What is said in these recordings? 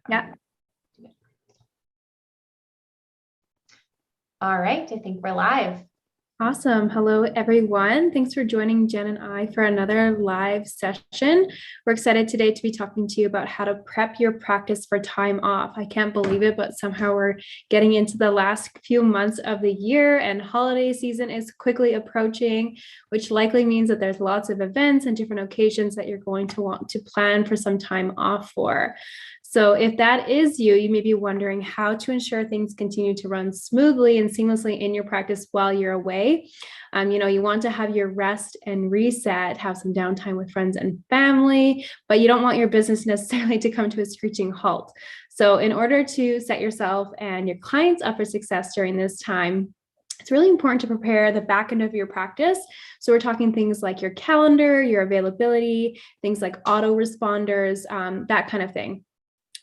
Yeah. All right, I think we're live. Awesome. Hello, everyone. Thanks for joining Jen and I for another live session. We're excited today to be talking to you about how to prep your practice for time off. I can't believe it, but somehow we're getting into the last few months of the year and holiday season is quickly approaching, which likely means that there's lots of events and different occasions that you're going to want to plan for some time off for. So if that is you, you may be wondering how to ensure things continue to run smoothly and seamlessly in your practice while you're away. You want to have your rest and reset, have some downtime with friends and family, but you don't want your business necessarily to come to a screeching halt. So in order to set yourself and your clients up for success during this time, it's really important to prepare the back end of your practice. So we're talking things like your calendar, your availability, things like autoresponders, that kind of thing.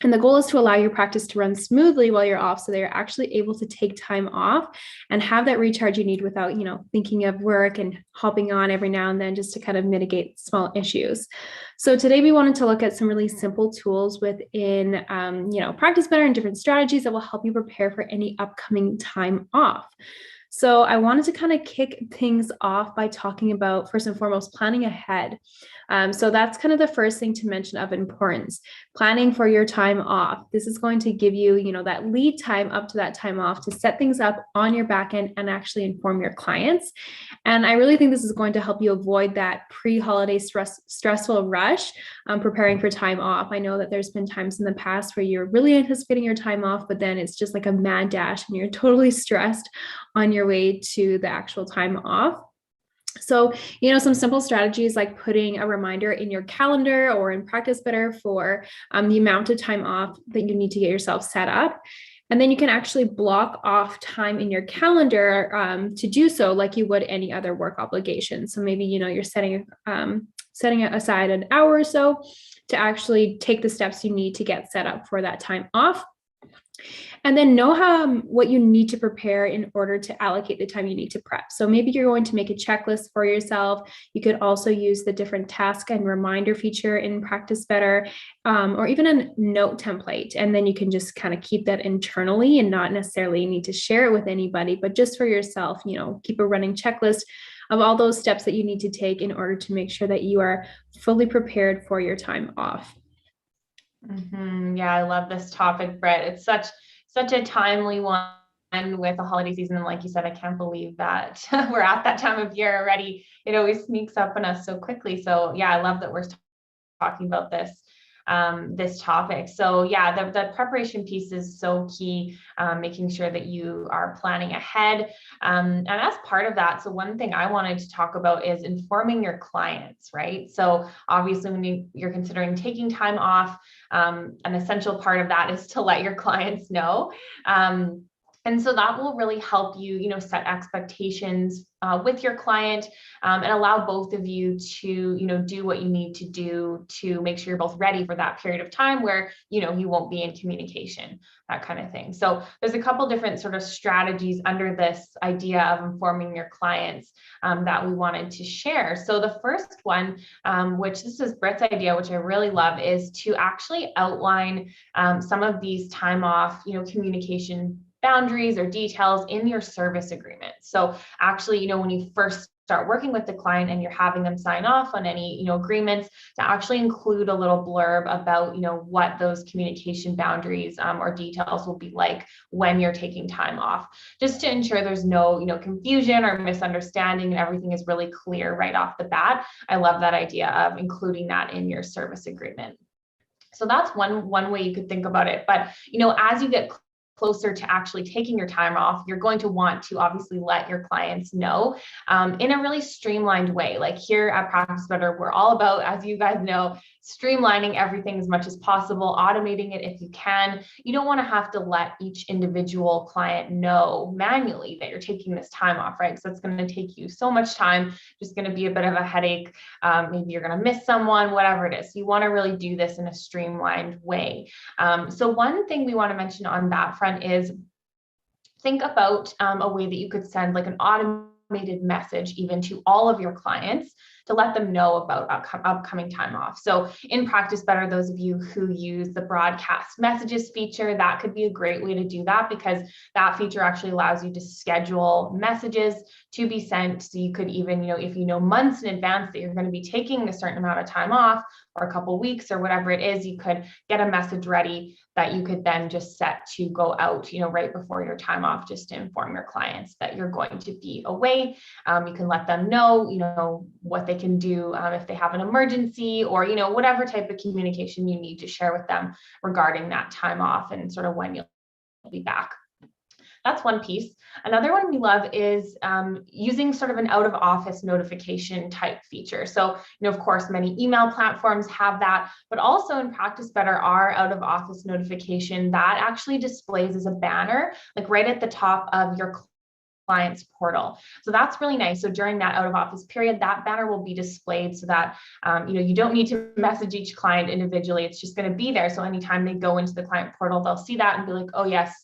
And the goal is to allow your practice to run smoothly while you're off so that you're actually able to take time off and have that recharge you need without, thinking of work and hopping on every now and then just to kind of mitigate small issues. So today we wanted to look at some really simple tools within, Practice Better and different strategies that will help you prepare for any upcoming time off. So I wanted to kind of kick things off by talking about, first and foremost, planning ahead. So that's kind of the first thing to mention of importance, planning for your time off. This is going to give you, that lead time up to that time off to set things up on your back end and actually inform your clients. And I really think this is going to help you avoid that pre-holiday stressful rush preparing for time off. I know that there's been times in the past where you're really anticipating your time off, but then it's just like a mad dash and you're totally stressed on your way to the actual time off. So, some simple strategies like putting a reminder in your calendar or in Practice Better for the amount of time off that you need to get yourself set up. And then you can actually block off time in your calendar to do so like you would any other work obligation. So maybe, you're setting aside an hour or so to actually take the steps you need to get set up for that time off. And then know what you need to prepare in order to allocate the time you need to prep. So maybe you're going to make a checklist for yourself. You could also use the different task and reminder feature in Practice Better, or even a note template. And then you can just kind of keep that internally and not necessarily need to share it with anybody, but just for yourself, keep a running checklist of all those steps that you need to take in order to make sure that you are fully prepared for your time off. Yeah, I love this topic, Britt. It's such a timely one with the holiday season. And like you said, I can't believe that we're at that time of year already. It always sneaks up on us so quickly. So yeah, I love that we're talking about this topic. So yeah, the preparation piece is so key, making sure that you are planning ahead. And as part of that, so one thing I wanted to talk about is informing your clients, right? So obviously when you're considering taking time off, an essential part of that is to let your clients know. And so that will really help you, set expectations with your client and allow both of you to, do what you need to do to make sure you're both ready for that period of time where, you won't be in communication, that kind of thing. So there's a couple different sort of strategies under this idea of informing your clients that we wanted to share. So the first one, which this is Britt's idea, which I really love, is to actually outline some of these time off, communication boundaries or details in your service agreement. So actually, when you first start working with the client and you're having them sign off on any, agreements, to actually include a little blurb about, what those communication boundaries or details will be like when you're taking time off, just to ensure there's no, confusion or misunderstanding and everything is really clear right off the bat. I love that idea of including that in your service agreement. So that's one way you could think about it. But, as you get closer to actually taking your time off, you're going to want to obviously let your clients know in a really streamlined way. Like here at Practice Better, we're all about, as you guys know, streamlining everything as much as possible, automating it if you can. You don't want to have to let each individual client know manually that you're taking this time off, right? Because that's going to take you so much time, just going to be a bit of a headache. Maybe you're going to miss someone, whatever it is. You want to really do this in a streamlined way. So one thing we want to mention on that front is think about a way that you could send like an automated message even to all of your clients to let them know about upcoming time off. So in Practice Better, those of you who use the broadcast messages feature, that could be a great way to do that, because that feature actually allows you to schedule messages to be sent. So you could even, if you know months in advance that you're going to be taking a certain amount of time off or a couple of weeks or whatever it is, you could get a message ready that you could then just set to go out, right before your time off, just to inform your clients that you're going to be away. You can let them know, what they can do if they have an emergency, or, whatever type of communication you need to share with them regarding that time off and sort of when you'll be back. That's one piece. Another one we love is using sort of an out of office notification type feature. So, of course, many email platforms have that, but also in Practice Better, our out of office notification that actually displays as a banner, like right at the top of your client's portal. So that's really nice. So during that out of office period, that banner will be displayed so that, you don't need to message each client individually. It's just going to be there. So anytime they go into the client portal, they'll see that and be like, oh yes,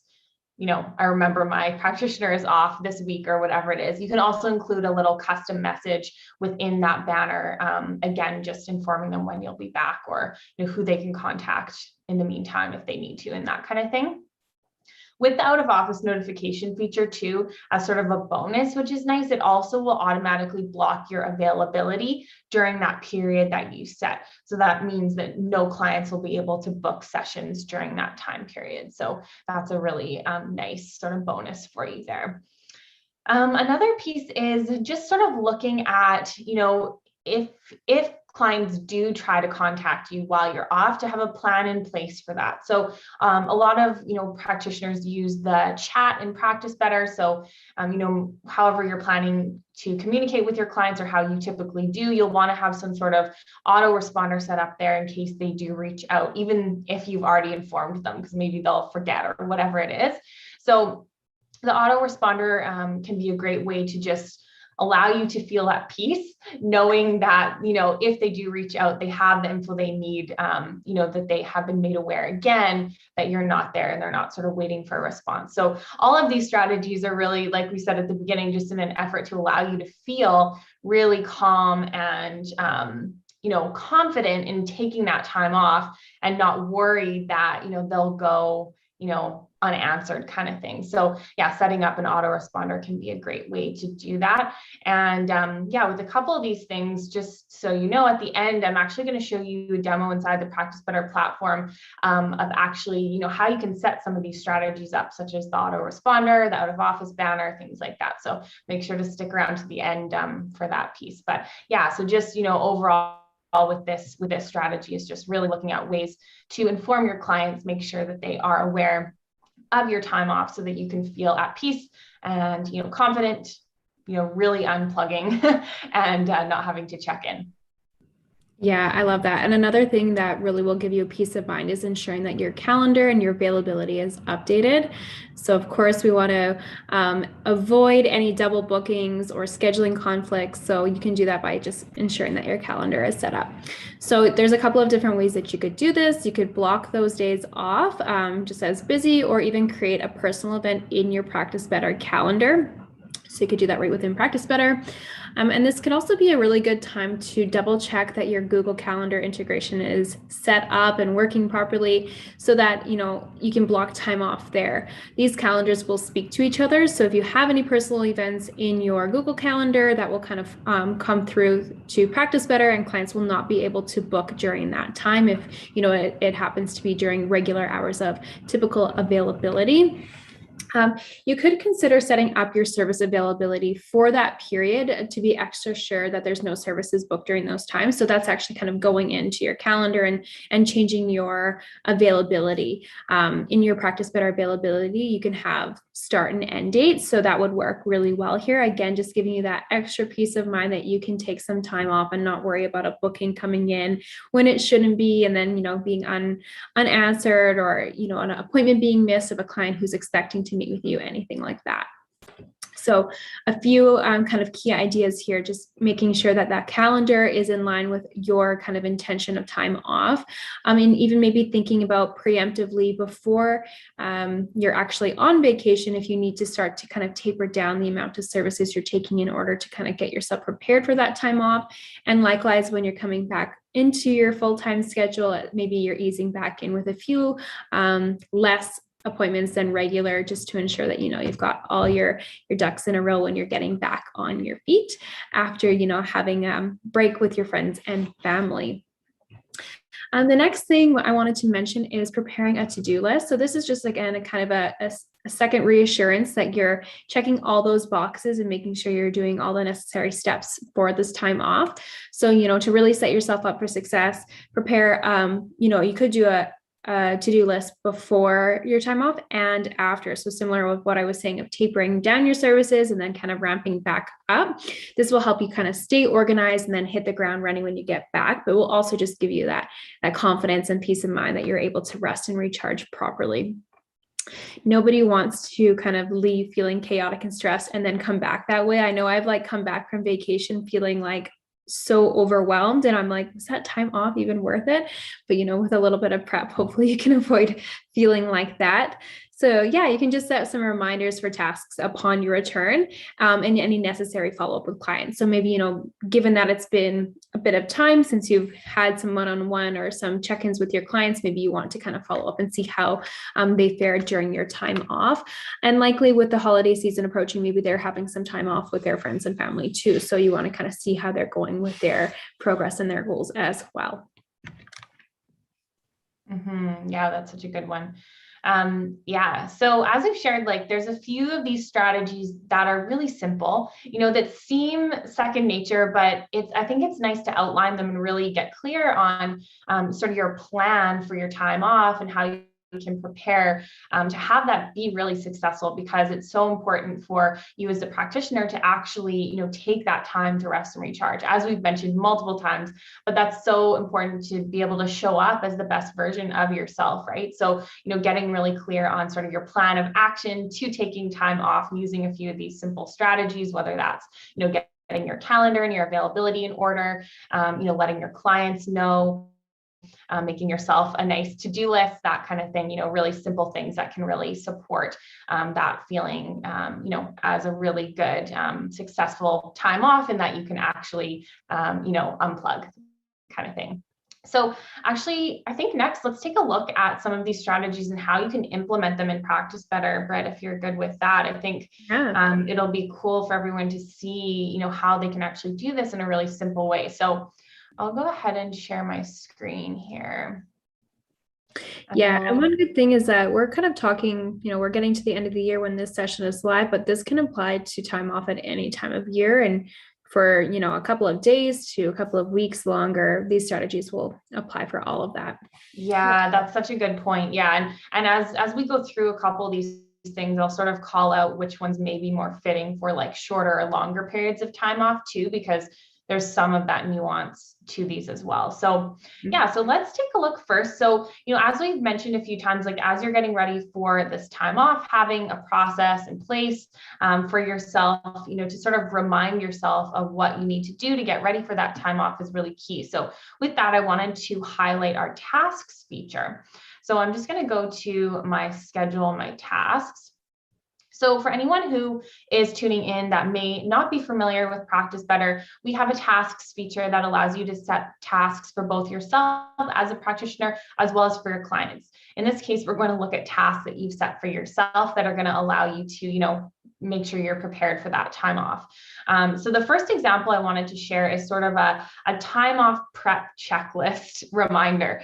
I remember my practitioner is off this week or whatever it is. You can also include a little custom message within that banner. Again, just informing them when you'll be back, or who they can contact in the meantime if they need to, and that kind of thing. With the out of office notification feature too, as sort of a bonus, which is nice, it also will automatically block your availability during that period that you set. So that means that no clients will be able to book sessions during that time period. So that's a really nice sort of bonus for you there. Another piece is just sort of looking at, if clients do try to contact you while you're off, to have a plan in place for that. So a lot of, practitioners use the chat in Practice Better. So, however you're planning to communicate with your clients or how you typically do, you'll want to have some sort of autoresponder set up there in case they do reach out, even if you've already informed them, because maybe they'll forget or whatever it is. So the autoresponder can be a great way to just allow you to feel at peace, knowing that, if they do reach out, they have the info they need, that they have been made aware again, that you're not there and they're not sort of waiting for a response. So all of these strategies are really, like we said at the beginning, just in an effort to allow you to feel really calm and, confident in taking that time off and not worry that, they'll go, unanswered kind of thing. So yeah, setting up an autoresponder can be a great way to do that. And with a couple of these things, just so at the end, I'm actually going to show you a demo inside the Practice Better platform of actually, how you can set some of these strategies up, such as the autoresponder, the out of office banner, things like that. So make sure to stick around to the end for that piece. But yeah, so just, overall, with this strategy is just really looking at ways to inform your clients, make sure that they are aware of your time off so that you can feel at peace and, confident, really unplugging and not having to check in. Yeah, I love that. And another thing that really will give you a peace of mind is ensuring that your calendar and your availability is updated. So of course, we want to avoid any double bookings or scheduling conflicts. So you can do that by just ensuring that your calendar is set up. So there's a couple of different ways that you could do this. You could block those days off just as busy, or even create a personal event in your Practice Better calendar. So you could do that right within Practice Better. And this could also be a really good time to double check that your Google Calendar integration is set up and working properly, so that, you can block time off there. These calendars will speak to each other. So if you have any personal events in your Google Calendar, that will kind of come through to Practice Better, and clients will not be able to book during that time if, it happens to be during regular hours of typical availability. You could consider setting up your service availability for that period to be extra sure that there's no services booked during those times. So that's actually kind of going into your calendar and changing your availability. In your Practice Better availability, you can have start and end dates. So that would work really well here. Again, just giving you that extra peace of mind that you can take some time off and not worry about a booking coming in when it shouldn't be, and then, being unanswered, or, an appointment being missed of a client who's expecting to meet with you, anything like that. So a few kind of key ideas here, just making sure that that calendar is in line with your kind of intention of time off. And even maybe thinking about preemptively before you're actually on vacation, if you need to start to kind of taper down the amount of services you're taking in order to kind of get yourself prepared for that time off. And likewise, when you're coming back into your full-time schedule, maybe you're easing back in with a few less appointments than regular, just to ensure that you've got all your ducks in a row when you're getting back on your feet after having a break with your friends and family. The next thing I wanted to mention is preparing a to-do list. So this is just, again, a kind of a second reassurance that you're checking all those boxes and making sure you're doing all the necessary steps for this time off. So, to really set yourself up for success, prepare, you could do a to-do list before your time off and after. So similar with what I was saying of tapering down your services and then kind of ramping back up. This will help you kind of stay organized and then hit the ground running when you get back, but will also just give you that confidence and peace of mind that you're able to rest and recharge properly. Nobody wants to kind of leave feeling chaotic and stressed and then come back that way. I know I've come back from vacation feeling so overwhelmed, and I'm like, was that time off even worth it? But with a little bit of prep, hopefully you can avoid feeling like that. So yeah, you can just set some reminders for tasks upon your return, and any necessary follow-up with clients. So maybe, given that it's been a bit of time since you've had some one-on-one or some check-ins with your clients, maybe you want to kind of follow up and see how they fared during your time off. And likely with the holiday season approaching, maybe they're having some time off with their friends and family too. So you want to kind of see how they're going with their progress and their goals as well. Yeah, that's such a good one. Yeah. So as I've shared, there's a few of these strategies that are really simple, that seem second nature, but I think it's nice to outline them and really get clear on sort of your plan for your time off and how you can prepare to have that be really successful, because it's so important for you as a practitioner to actually, take that time to rest and recharge, as we've mentioned multiple times. But that's so important to be able to show up as the best version of yourself, right? So, getting really clear on sort of your plan of action to taking time off and using a few of these simple strategies, whether that's, getting your calendar and your availability in order, letting your clients know, making yourself a nice to-do list, that kind of thing, really simple things that can really support that feeling, as a really good, successful time off, and that you can actually, unplug kind of thing. So actually, I think next, let's take a look at some of these strategies and how you can implement them in practice better. Britt, if you're good with that, I think it'll be cool for everyone to see, how they can actually do this in a really simple way. So I'll go ahead and share my screen here. Yeah, and one good thing is that we're kind of talking, we're getting to the end of the year when this session is live, but this can apply to time off at any time of year. And for, a couple of days to a couple of weeks longer, these strategies will apply for all of that. Yeah, that's such a good point. Yeah. And as we go through a couple of these things, I'll sort of call out which ones may be more fitting for shorter or longer periods of time off too, because there's some of that nuance to these as well. So yeah, so let's take a look first. So, as we've mentioned a few times, as you're getting ready for this time off, having a process in place for yourself, to sort of remind yourself of what you need to do to get ready for that time off is really key. So with that, I wanted to highlight our tasks feature. So I'm just going to go to my schedule, my tasks. So for anyone who is tuning in that may not be familiar with Practice Better, we have a tasks feature that allows you to set tasks for both yourself as a practitioner, as well as for your clients. In this case, we're going to look at tasks that you've set for yourself that are going to allow you to, make sure you're prepared for that time off. So the first example I wanted to share is sort of a time off prep checklist reminder.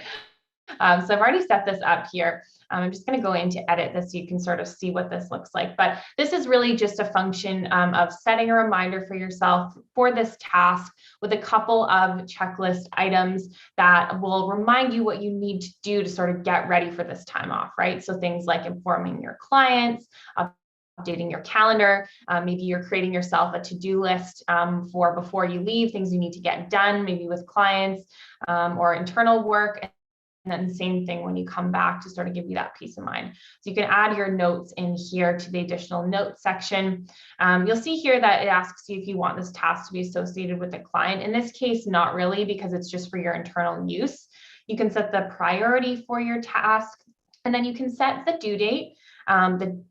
So I've already set this up here. I'm just going to go in to edit this so you can sort of see what this looks like. But this is really just a function of setting a reminder for yourself for this task with a couple of checklist items that will remind you what you need to do to sort of get ready for this time off, right? So things like informing your clients, updating your calendar, maybe you're creating yourself a to-do list for before you leave, things you need to get done, maybe with clients or internal work. then the same thing when you come back to sort of give you that peace of mind. So you can add your notes in here to the additional notes section. You'll see here that it asks you if you want this task to be associated with the client. In this case, not really, because it's just for your internal use. You can set the priority for your task, and then you can set the due date,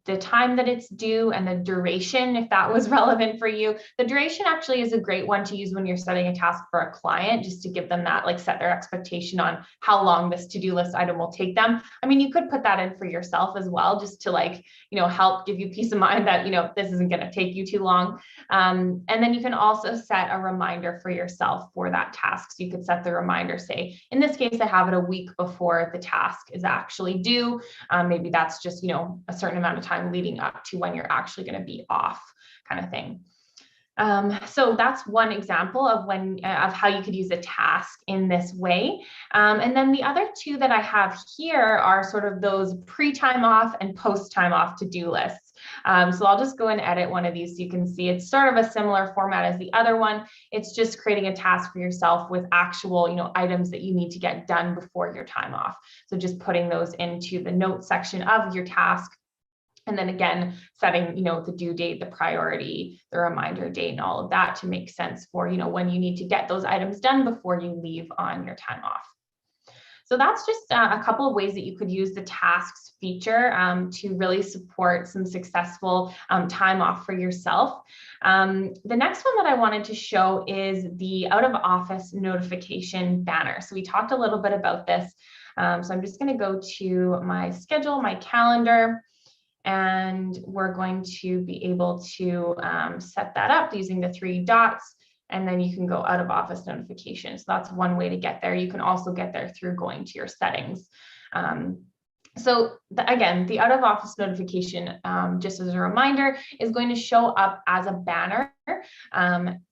the time that it's due, and the duration, if that was relevant for you. The duration actually is a great one to use when you're setting a task for a client, just to give them that, like, set their expectation on how long this to-do list item will take them. I mean, you could put that in for yourself as well, just to, like, help give you peace of mind that, this isn't going to take you too long. And then you can also set a reminder for yourself for that task. So you could set the reminder, say, in this case, I have it a week before the task is actually due. Maybe that's just, a certain amount of time leading up to when you're actually going to be off, kind of thing. So that's one example of of how you could use a task in this way. And then the other two that I have here are sort of those pre-time off and post-time off to-do lists. So I'll just go and edit one of these so you can see it's sort of a similar format as the other one. It's just creating a task for yourself with actual, items that you need to get done before your time off. So just putting those into the notes section of your task. And then again, setting, the due date, the priority, the reminder date, and all of that to make sense for, when you need to get those items done before you leave on your time off. So that's just a couple of ways that you could use the tasks feature to really support some successful time off for yourself. The next one that I wanted to show is the out of office notification banner. So we talked a little bit about this. So I'm just going to go to my schedule, my calendar, and we're going to be able to set that up using the 3 dots, and then you can go out of office notifications. So that's one way to get there. You can also get there through going to your settings. Again, the out of office notification, just as a reminder, is going to show up as a banner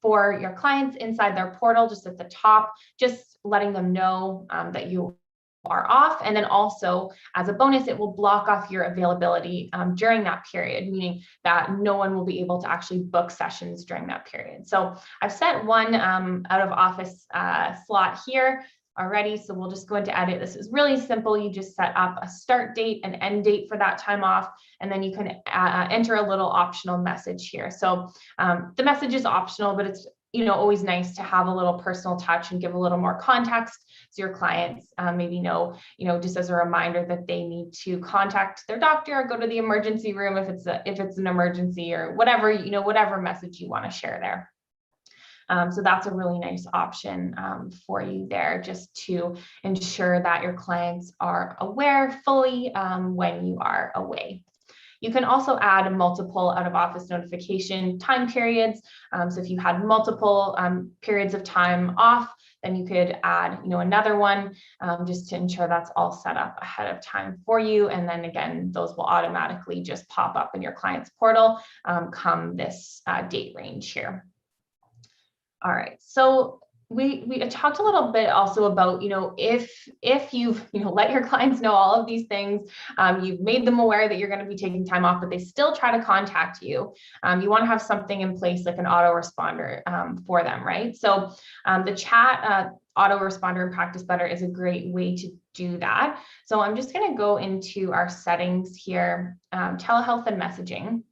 for your clients inside their portal, just at the top, just letting them know that you are off. And then also, as a bonus, it will block off your availability during that period, meaning that no one will be able to actually book sessions during that period. So I've set one out of office slot here already. So we'll just go into edit. This is really simple. You just set up a start date and end date for that time off, and then you can enter a little optional message here. So the message is optional, but it's always nice to have a little personal touch and give a little more context so your clients maybe know, just as a reminder that they need to contact their doctor or go to the emergency room if it's an emergency, or whatever, whatever message you want to share there. So that's a really nice option for you there, just to ensure that your clients are aware fully when you are away. You can also add multiple out of office notification time periods. So if you had multiple periods of time off, then you could add, another one just to ensure that's all set up ahead of time for you. And then again, those will automatically just pop up in your client's portal come this date range here. All right, so we talked a little bit also about, if you've, let your clients know all of these things, you've made them aware that you're going to be taking time off, but they still try to contact you. You want to have something in place like an autoresponder for them, right? So the chat autoresponder in Practice Better is a great way to do that. So I'm just going to go into our settings here, telehealth and messaging.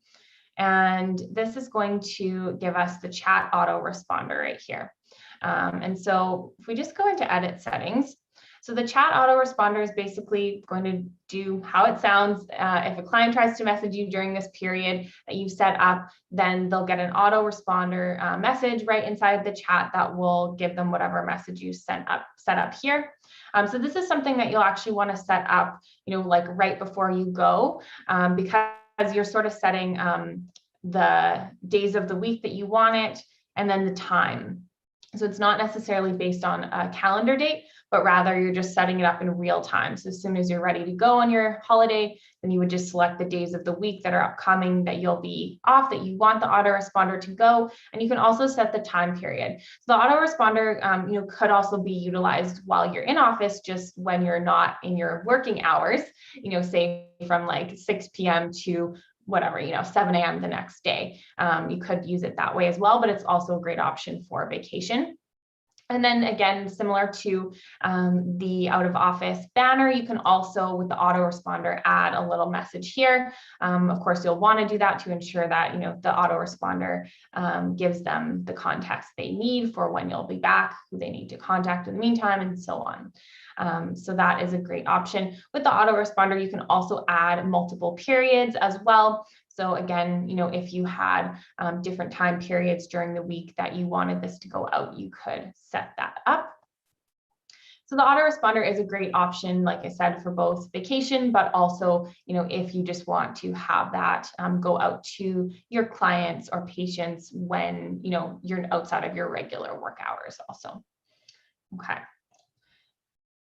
And this is going to give us the chat autoresponder right here. And so if we just go into edit settings, so the chat autoresponder is basically going to do how it sounds. If a client tries to message you during this period that you've set up, then they'll get an autoresponder message right inside the chat that will give them whatever message you set up here. So this is something that you'll actually want to set up, like right before you go, because you're sort of setting the days of the week that you want it, and then the time. So it's not necessarily based on a calendar date, but rather you're just setting it up in real time. So as soon as you're ready to go on your holiday, then you would just select the days of the week that are upcoming that you'll be off, that you want the autoresponder to go. And you can also set the time period. So the autoresponder, could also be utilized while you're in office, just when you're not in your working hours, say from like 6 p.m. to whatever, 7 a.m. the next day. You could use it that way as well, but it's also a great option for vacation. And then again, similar to the out of office banner, you can also, with the autoresponder, add a little message here. Of course, you'll want to do that to ensure that, you know, the autoresponder gives them the context they need for when you'll be back, who they need to contact in the meantime, and so on. So that is a great option. With the autoresponder, you can also add multiple periods as well. So again, you know, if you had different time periods during the week that you wanted this to go out, you could set that up. So the autoresponder is a great option, like I said, for both vacation, but also, you know, if you just want to have that go out to your clients or patients when, you know, you're outside of your regular work hours also. Okay.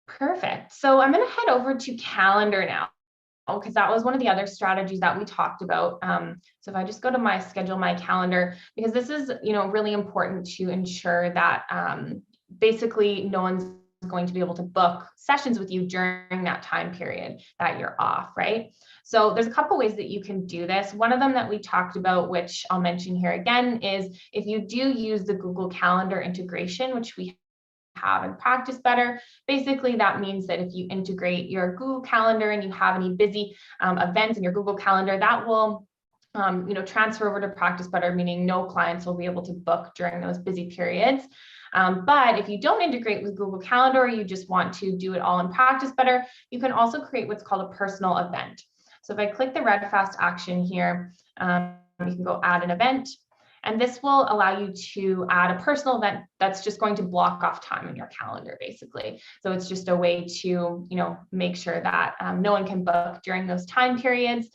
Perfect. So I'm going to head over to calendar now, because that was one of the other strategies that we talked about. So if I just go to my schedule, my calendar, because this is, you know, really important to ensure that basically no one's going to be able to book sessions with you during that time period that you're off, right? So there's a couple ways that you can do this. One of them that we talked about, which I'll mention here again, is if you do use the Google Calendar integration, which we have in Practice Better. Basically, that means that if you integrate your Google Calendar and you have any busy events in your Google Calendar, that will you know, transfer over to Practice Better, meaning no clients will be able to book during those busy periods. But if you don't integrate with Google Calendar, or you just want to do it all in Practice Better, you can also create what's called a personal event. So if I click the red fast action here, you can go add an event. And this will allow you to add a personal event that's just going to block off time in your calendar, basically. So it's just a way to, you know, make sure that no one can book during those time periods.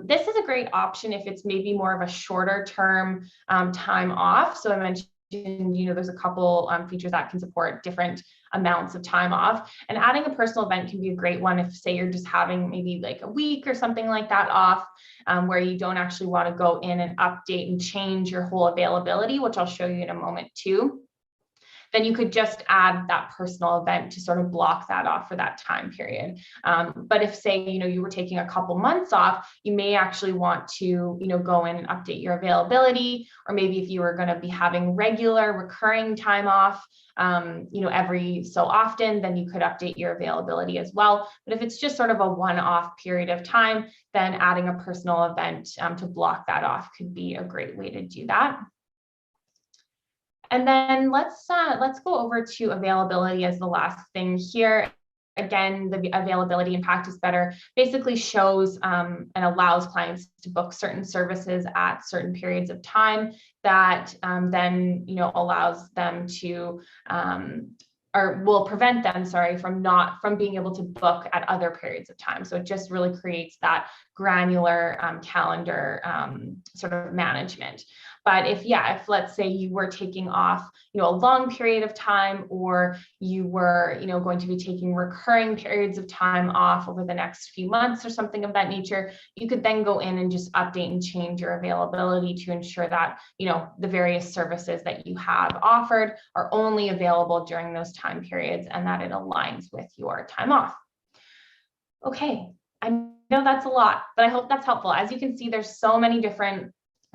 This is a great option if it's maybe more of a shorter term time off. So I mentioned, you know, there's a couple features that can support different amounts of time off, and adding a personal event can be a great one if, say, you're just having maybe like a week or something like that off, where you don't actually want to go in and update and change your whole availability, which I'll show you in a moment too. Then you could just add that personal event to sort of block that off for that time period. But if, say, you know, you were taking a couple months off, you may actually want to, you know, go in and update your availability, or maybe if you were going to be having regular recurring time off, you know, every so often, then you could update your availability as well. But if it's just sort of a one-off period of time, then adding a personal event to block that off could be a great way to do that. And then let's go over to availability as the last thing here. Again, the availability in Practice Better basically shows and allows clients to book certain services at certain periods of time that then, you know, allows them to or will prevent them, sorry, from being able to book at other periods of time. So it just really creates that granular calendar sort of management. But if let's say you were taking off, you know, a long period of time, or you were, you know, going to be taking recurring periods of time off over the next few months or something of that nature, you could then go in and just update and change your availability to ensure that, you know, the various services that you have offered are only available during those time periods, and that it aligns with your time off. Okay, I know that's a lot, but I hope that's helpful. As you can see, there's so many different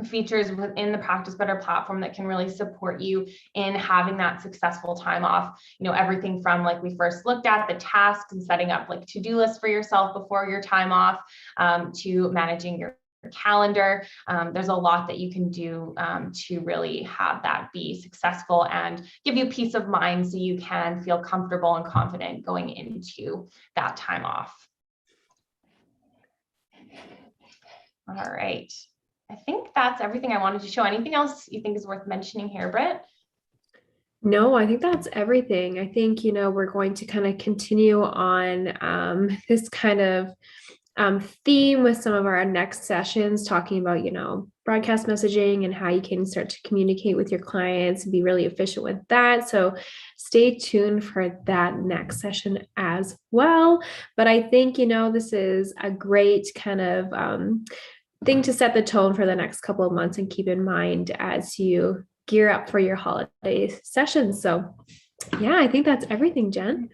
features within the Practice Better platform that can really support you in having that successful time off. You know, everything from, like we first looked at, the tasks and setting up like to-do lists for yourself before your time off, to managing your calendar. There's a lot that you can do to really have that be successful and give you peace of mind so you can feel comfortable and confident going into that time off. All right. I think that's everything I wanted to show. Anything else you think is worth mentioning here, Britt? No, I think that's everything. I think, you know, we're going to kind of continue on this kind of theme with some of our next sessions, talking about, you know, broadcast messaging and how you can start to communicate with your clients and be really efficient with that. So stay tuned for that next session as well. But I think, you know, this is a great kind of thing to set the tone for the next couple of months and keep in mind as you gear up for your holiday sessions. So yeah, I think that's everything, Jen.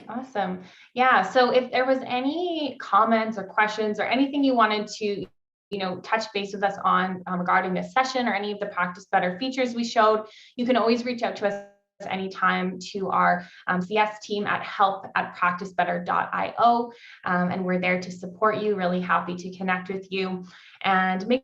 Awesome. Yeah. So if there was any comments or questions or anything you wanted to, you know, touch base with us on regarding this session or any of the Practice Better features we showed, you can always reach out to us anytime to our CS team at help@practicebetter.io. And we're there to support you. Really happy to connect with you. And make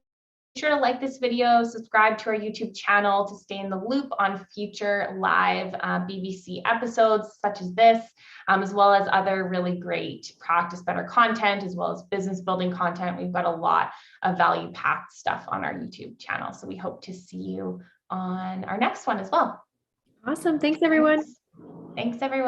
sure to like this video, subscribe to our YouTube channel to stay in the loop on future live BBC episodes such as this, as well as other really great Practice Better content, as well as business building content. We've got a lot of value-packed stuff on our YouTube channel. So we hope to see you on our next one as well. Awesome. Thanks, everyone. Thanks, everyone.